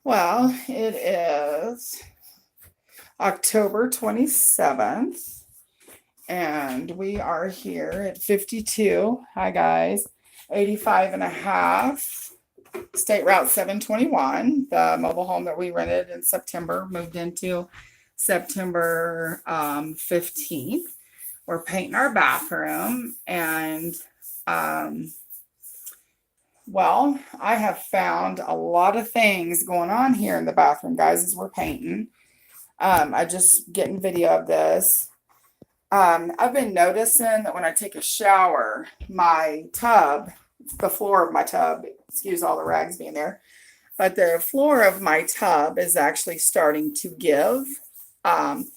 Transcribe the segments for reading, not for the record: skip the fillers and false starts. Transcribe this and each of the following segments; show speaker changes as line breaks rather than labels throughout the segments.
Well, it is October 27th, and we are here at 52. Hi, guys. 85 and a half, State Route 721, the mobile home that we rented in September, moved into September 15th. We're painting our bathroom, and um, well, I have found a lot of things going on here in the bathroom, guys, as we're painting. I just getting video of this. I've been noticing that when I take a shower, my tub, the floor of my tub, excuse all the rags being there, but the floor of my tub is actually starting to give. Um,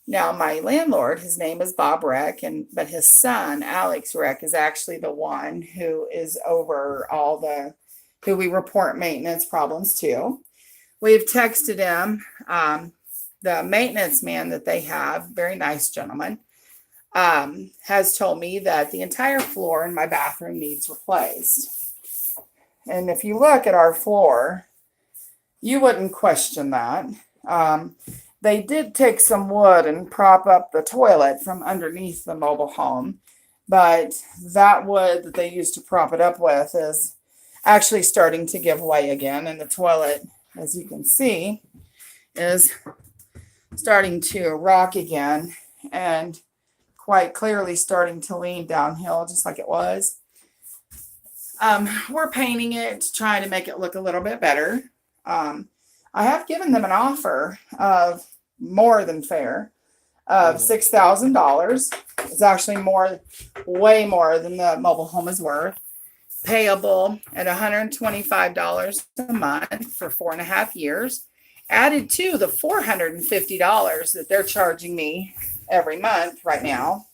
Now, my landlord, his name is Bob Reck, but his son, Alex Reck, is actually the one who is over who we report maintenance problems to. We've texted him. The maintenance man that they have, very nice gentleman, has told me that the entire floor in my bathroom needs replaced. And if you look at our floor, you wouldn't question that. They did take some wood and prop up the toilet from underneath the mobile home, but that wood that they used to prop it up with is actually starting to give way again. And the toilet, as you can see, is starting to rock again and quite clearly starting to lean downhill just like it was. We're painting it, trying to make it look a little bit better. I have given them an offer of more than fair of $6,000. It's actually way more than the mobile home is worth. Payable at $125 a month for 4.5 years, added to the $450 that they're charging me every month right now,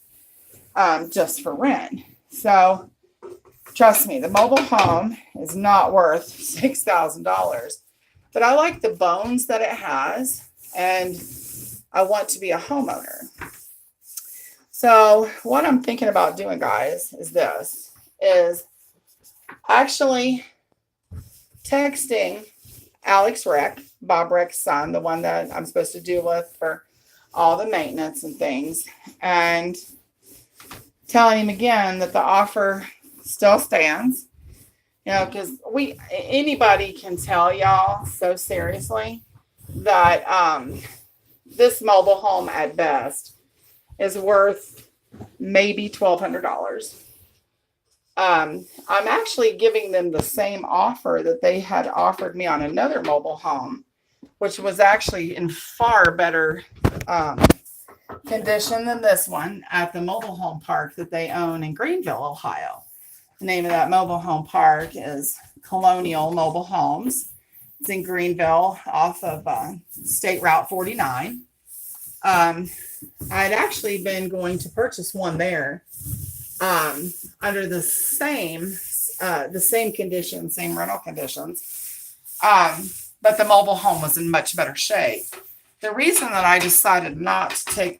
just for rent. So trust me, the mobile home is not worth $6,000. But I like the bones that it has, and I want to be a homeowner. So what I'm thinking about doing, guys, is actually texting Alex Reck, Bob Reck's son, the one that I'm supposed to deal with for all the maintenance and things, and telling him again that the offer still stands. Because anybody can tell y'all so seriously that this mobile home at best is worth maybe $1,200. I'm actually giving them the same offer that they had offered me on another mobile home, which was actually in far better condition than this one at the mobile home park that they own in Greenville, Ohio. The name of that mobile home park is Colonial Mobile Homes. It's in Greenville off of State Route 49. I'd actually been going to purchase one there under the same conditions, same rental conditions. But the mobile home was in much better shape. The reason that I decided not to take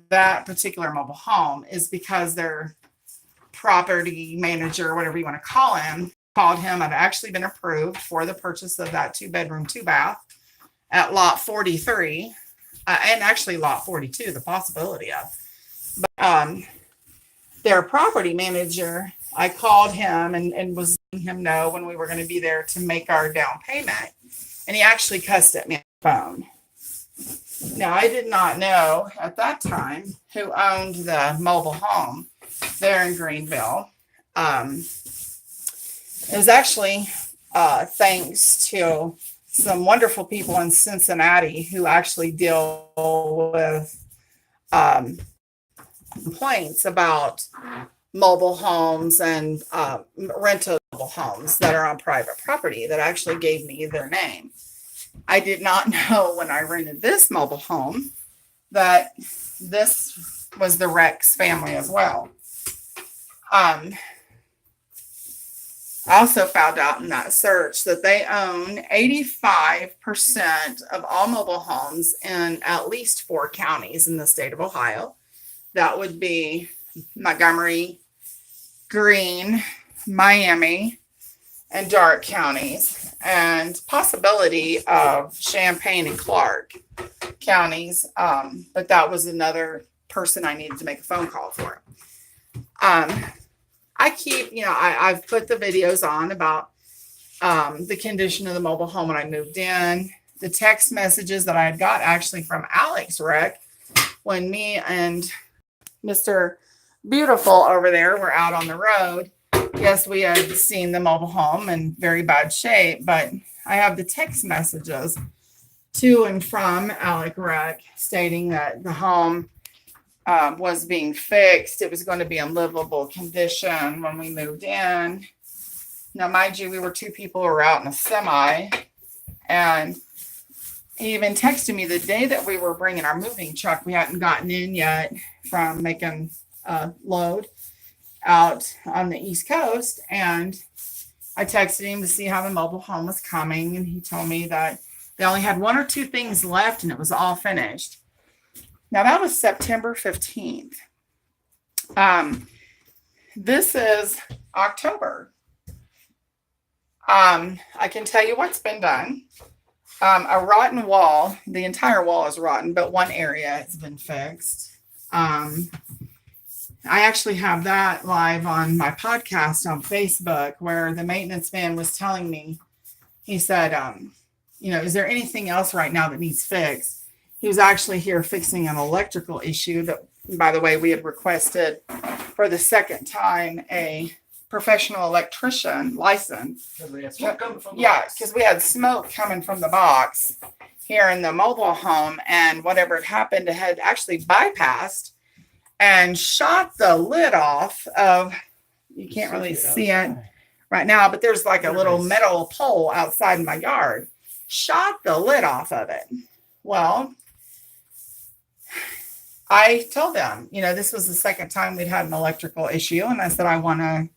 that particular mobile home is because their property manager, whatever you want to call him, called him. I've actually been approved for the purchase of that 2-bedroom, 2-bath at lot 43, and actually lot 42, the possibility of. But their property manager, I called him and was letting him know when we were going to be there to make our down payment. And he actually cussed at me on the phone. Now, I did not know at that time who owned the mobile home there in Greenville. It was actually thanks to some wonderful people in Cincinnati who actually deal with complaints about mobile homes and rental mobile homes that are on private property that actually gave me their name. I did not know when I rented this mobile home that this was the Rex family as well. I also found out in that search that they own 85% of all mobile homes in at least 4 counties in the state of Ohio. That would be Montgomery, Greene, Miami, and Darke counties, and possibility of Champaign and Clark counties. But that was another person I needed to make a phone call for. I keep, I've put the videos on about the condition of the mobile home when I moved in, the text messages that I had got actually from Alex Rick when me and Mr. Beautiful over there were out on the road. Yes, we had seen the mobile home in very bad shape, but I have the text messages to and from Alex Rick stating that the home was being fixed. It was going to be in livable condition when we moved in. Now, mind you, we were two people who were out in a semi, and he even texted me the day that we were bringing our moving truck. We hadn't gotten in yet from making a load out on the East Coast, and I texted him to see how the mobile home was coming, and he told me that they only had 1 or 2 things left and it was all finished. Now, that was September 15th. This is October. I can tell you what's been done. A rotten wall. The entire wall is rotten, but one area has been fixed. I actually have that live on my podcast on Facebook, where the maintenance man was telling me, he said, is there anything else right now that needs fixed? He was actually here fixing an electrical issue that, by the way, we had requested for the second time a professional electrician license. Because we had smoke coming from the box here in the mobile home, and whatever had happened, it had actually bypassed and shot the lid off of, you can't really see it right now, but there's like a little metal pole outside my yard. Shot the lid off of it. Well, I told them, this was the second time we'd had an electrical issue, and I said, I want an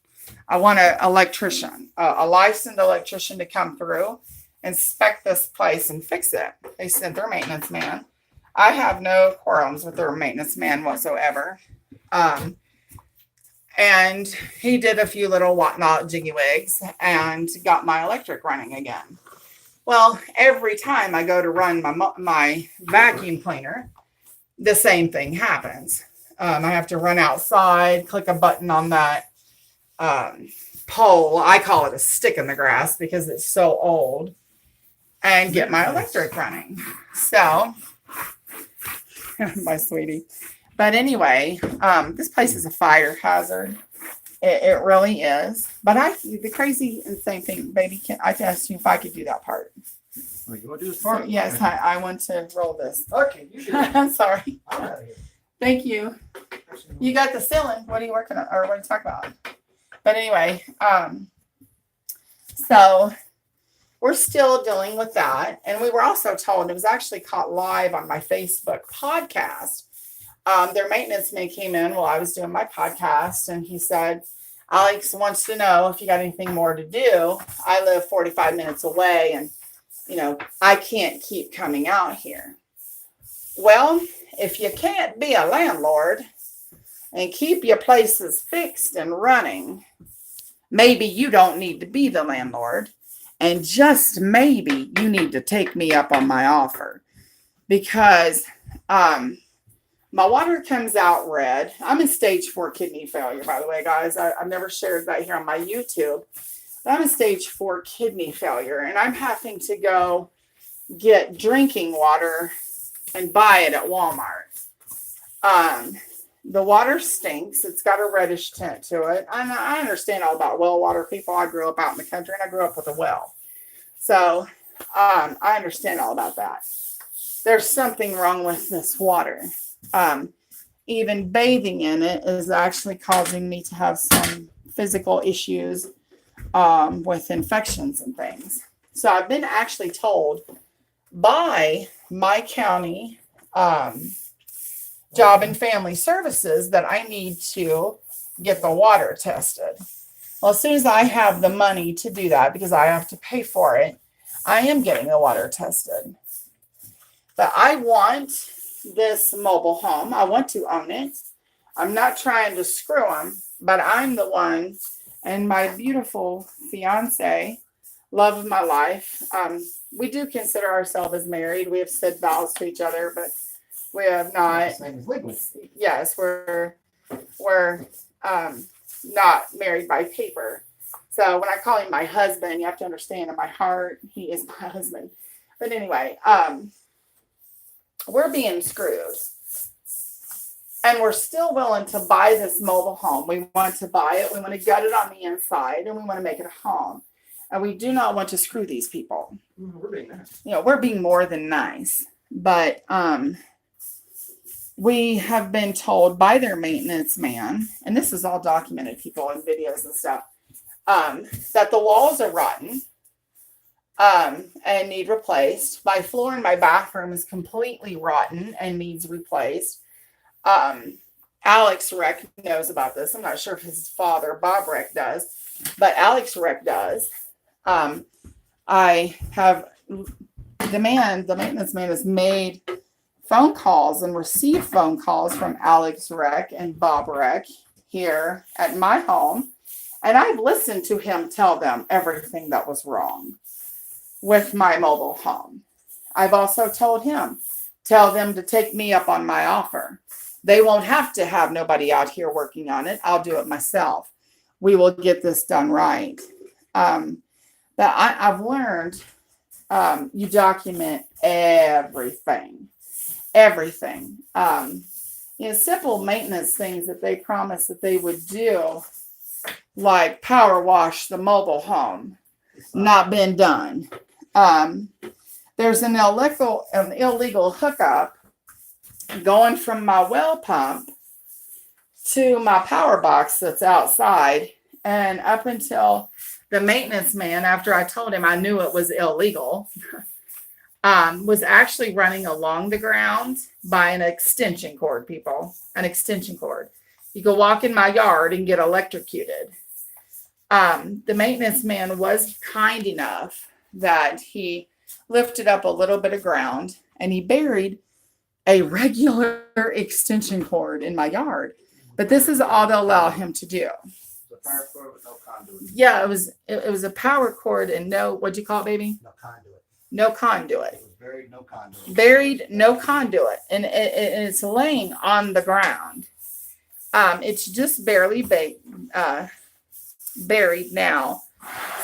electrician, a licensed electrician to come through, inspect this place and fix it. They sent their maintenance man. I have no quarrels with their maintenance man whatsoever. And he did a few little whatnot jiggy wigs and got my electric running again. Well, every time I go to run my vacuum cleaner, the same thing happens. I have to run outside, click a button on that pole. I call it a stick in the grass because it's so old, and get my electric running. So, my sweetie. But anyway, this place is a fire hazard. It really is. But the crazy insane thing, baby, I asked you if I could do that part.
Oh, you want to do this part?
So, yes, I want to roll this.
Okay, you do it.
I'm sorry.
I'm out of here.
Thank you. You got the ceiling. What are you working on, or what are you talking about? But anyway, so we're still dealing with that. And we were also told, it was actually caught live on my Facebook podcast. Their maintenance man came in while I was doing my podcast, and he said, Alex wants to know if you got anything more to do. I live 45 minutes away, and, I can't keep coming out here. Well, if you can't be a landlord and keep your places fixed and running, maybe you don't need to be the landlord, and just maybe you need to take me up on my offer, because my water comes out red. I'm in stage 4 kidney failure, by the way, guys. I've never shared that here on my YouTube. But I'm in stage 4 kidney failure, and I'm having to go get drinking water and buy it at Walmart. The water stinks. It's got a reddish tint to it. I understand all about well water, people. I grew up out in the country, and I grew up with a well. So I understand all about that. There's something wrong with this water. Even bathing in it is actually causing me to have some physical issues with infections and things. So I've been actually told by my county Job and Family Services that I need to get the water tested. Well, as soon as I have the money to do that, because I have to pay for it, I am getting the water tested. But I want this mobile home. I want to own it. I'm not trying to screw them, but I'm the one and my beautiful fiance, love of my life. We do consider ourselves as married. We have said vows to each other, but we have not.
Same as legally.
Yes, we're not married by paper. So when I call him my husband, you have to understand in my heart, he is my husband. But anyway, we're being screwed. And we're still willing to buy this mobile home. We want to buy it. We want to gut it on the inside, and we want to make it a home. And we do not want to screw these people.
We're being nice.
You know, we're being more than nice. But we have been told by their maintenance man, and this is all documented, people, in videos and stuff, that the walls are rotten and need replaced. My floor in my bathroom is completely rotten and needs replaced. Alex Reck knows about this. I'm not sure if his father, Bob Reck, does, but Alex Reck does. I have the maintenance man has made phone calls and received phone calls from Alex Reck and Bob Reck here at my home. And I've listened to him tell them everything that was wrong with my mobile home. I've also told him, tell them to take me up on my offer. They won't have to have nobody out here working on it. I'll do it myself. We will get this done right. But I've learned you document everything. Everything. Simple maintenance things that they promised that they would do, like power wash the mobile home, not been done. There's an illegal hookup going from my well pump to my power box that's outside. And up until the maintenance man, after I told him I knew it was illegal, was actually running along the ground by an extension cord, people. An extension cord. You go walk in my yard and get electrocuted. The maintenance man was kind enough that he lifted up a little bit of ground and he buried a regular extension cord in my yard. But this is all they'll allow him to do.
The power cord with no conduit.
Yeah, it was a power cord and no, what'd you call it, baby?
No conduit.
No conduit.
It was buried, no conduit.
Buried, no conduit. And it's laying on the ground. It's just barely buried now.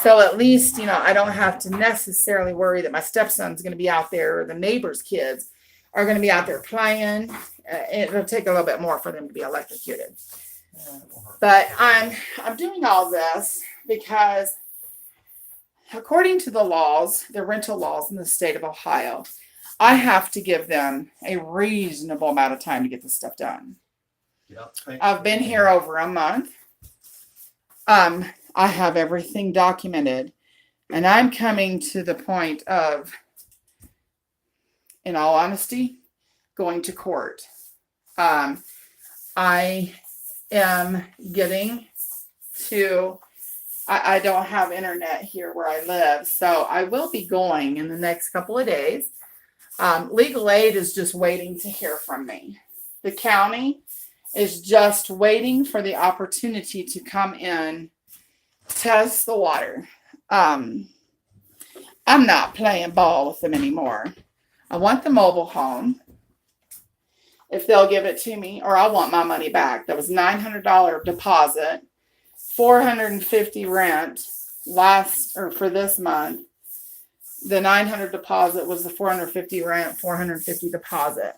So at least, I don't have to necessarily worry that my stepson's going to be out there or the neighbor's kids are going to be out there playing. It'll take a little bit more for them to be electrocuted. But I'm doing all this because according to the laws, the rental laws in the state of Ohio, I have to give them a reasonable amount of time to get this stuff done.
Yep.
I've been here over a month. I have everything documented, and I'm coming to the point of, in all honesty, going to court. I am getting to, I don't have internet here where I live, so I will be going in the next couple of days. Legal aid is just waiting to hear from me. The county is just waiting for the opportunity to come in, test the water. I'm not playing ball with them anymore. I want the mobile home, if they'll give it to me, or I want my money back. That was $900 deposit, $450 rent for this month. The $900 deposit was the $450 rent, $450 deposit.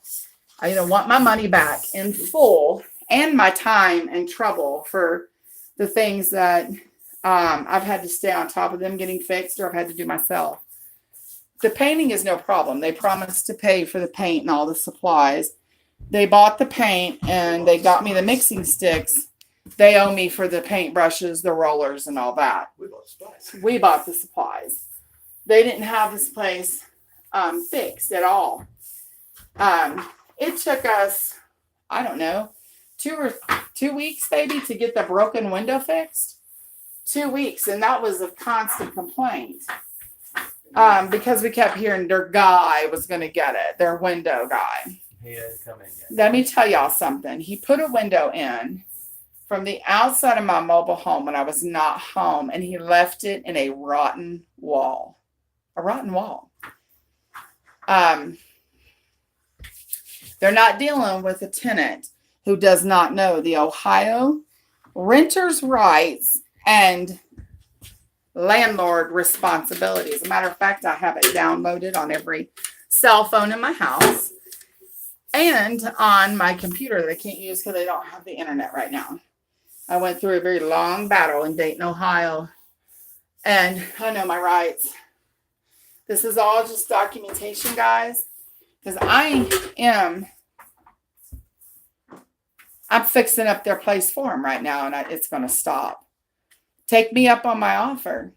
I want my money back in full and my time and trouble for the things that I've had to stay on top of them getting fixed or I've had to do myself. The painting is no problem. They promised to pay for the paint and all the supplies. They bought the paint and they got me the mixing sticks. They owe me for the paint brushes, the rollers, and all that. We bought the supplies. They didn't have this place fixed at all. It took us, I don't know, 2 weeks maybe to get the broken window fixed. 2 weeks, and that was a constant complaint. Because we kept hearing their guy was going to get it, their window guy.
He hasn't come in yet.
Let me tell y'all something. He put a window in from the outside of my mobile home when I was not home, and he left it in a rotten wall. A rotten wall. They're not dealing with a tenant who does not know the Ohio renters' rights and landlord responsibilities. As a matter of fact, I have it downloaded on every cell phone in my house and on my computer that I can't use because I don't have the internet right now. I went through a very long battle in Dayton, Ohio, and I know my rights. This is all just documentation, guys, because I'm fixing up their place for them right now, and it's going to stop. Take me up on my offer.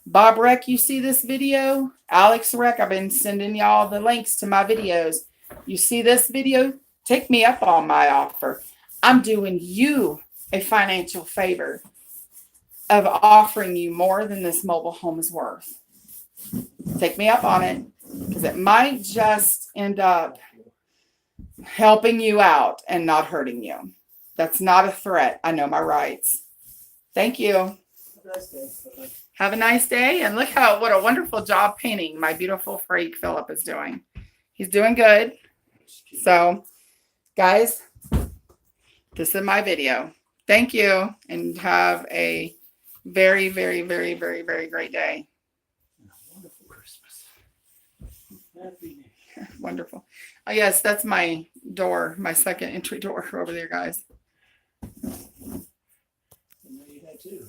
Bob Reck, you see this video? Alex Reck, I've been sending y'all the links to my videos. You see this video? Take me up on my offer. I'm doing you a financial favor of offering you more than this mobile home is worth. Take me up on it, because it might just end up helping you out and not hurting you. That's not a threat. I know my rights. Thank you. Have a nice day. And look what a wonderful job painting my beautiful freak Philip is doing. He's doing good. So, guys, this is my video. Thank you, and have a very, very, very, very, very great day.
Wonderful Christmas. Happy New Year.
Wonderful. Oh, yes, that's my door, my second entry door over there, guys.
I know you had two.